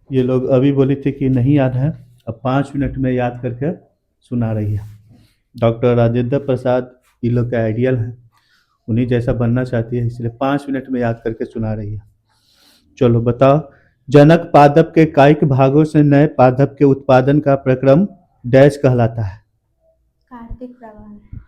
ये लोग अभी बोली थी कि नहीं याद है, अब 5 मिनट में याद करके सुना रही है। डॉक्टर राजेंद्र प्रसाद ये लोग का आइडियल है, उन्हीं जैसा बनना चाहती है, इसलिए 5 मिनट में याद करके सुना रही है। चलो बताओ, जनक पादप के कायिक भागों से नए पादप के उत्पादन का प्रक्रम डैश कहलाता है। कार्तिक प्रवाह।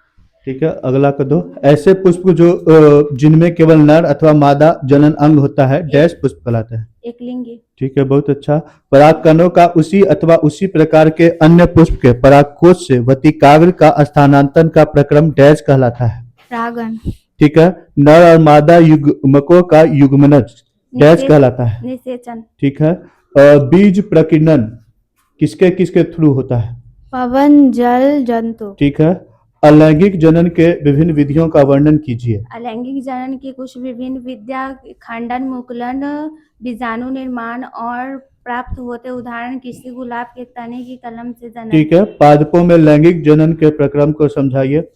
ठीक है, अगला कर दो। ऐसे पुष्प जो जिनमें केवल नर अथवा मादा जनन अंग होता है डैश पुष्प कहलाता है। एकलिंगी। ठीक है, बहुत अच्छा। परागकणों का उसी अथवा उसी प्रकार के अन्य पुष्प के परागकोश से वतिकाग्र का स्थानांतरण का प्रक्रम डैश कहलाता है। परागण। ठीक है, नर और मादा युग्मकों का युग्मनज डैश कहलाता है। निषेचन। ठीक है, बीज प्रकीर्णन किसके किसके थ्रू होता है? पवन, जल, जंतु। ठीक है, अलैंगिक जनन के विभिन्न विधियों का वर्णन कीजिए। अलैंगिक जनन की कुछ विभिन्न विद्या खंडन, मुकुलन, बीजाणु निर्माण और प्राप्त होते। उदाहरण, किसी गुलाब के तने की कलम से जनन। ठीक है, पादपों में लैंगिक जनन के प्रक्रम को समझाइए।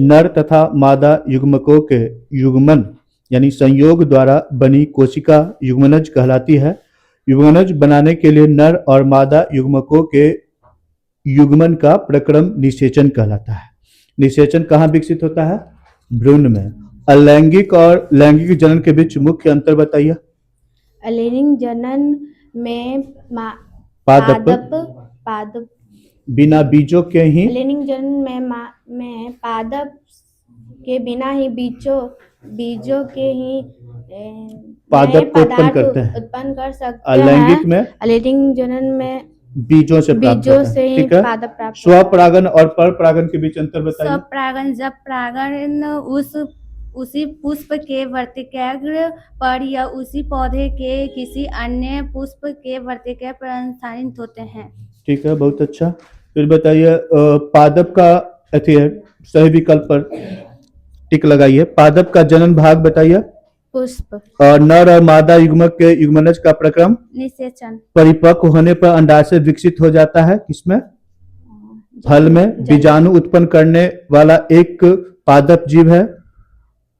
नर तथा मादा युग्मकों के युग्मन यानी संयोग द्वारा बनी कोशिका युग्मनज कहलाती है। युग्मनज बनाने के लिए नर और मादा युग्मकों के युग्मन का प्रक्रम निषेचन कहलाता है। निषेचन कहाँ विकसित होता है? भ्रूण में। अलैंगिक और लैंगिक जनन के बीच मुख्य अंतर बताइए। अलैंगिक जनन में पादप बिना बीजों के ही अलैंगिक जनन में पादप के बिना ही बीजों के ही पादप को उत्पन्न करते हैं। कर सकते हैं। अलैंगिक में अलैंगिक जनन में बीजों से ही ठीक है? पादप प्राप्त। स्वपरागन और परपरागन के बीच अंतर बताइए। स्वपरागन, जब परागण उसी पुष्प के वर्तिकाग्र पर या उसी पौधे के किसी अन्य पुष्प के वर्तिका पर स्थानित होते हैं। ठीक है, बहुत अच्छा। फिर बताइए, पादप का सही विकल्प पर टिक लगाइए। पादप का जनन भाग बताइए। पुष्प। और नर और मादा युग्मक के युग्मनज का प्रक्रम निषेचन। परिपक्व होने पर अंडाशय विकसित हो जाता है किसमें? फल में। बीजाणु उत्पन्न करने वाला एक पादप जीव है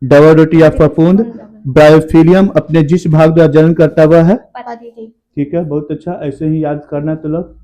डवाडोटी या फफूंद। ब्रायोफिलियम अपने जिस भाग द्वारा जनन करता हुआ है। ठीक है, बहुत अच्छा। ऐसे ही याद करना तो लोग।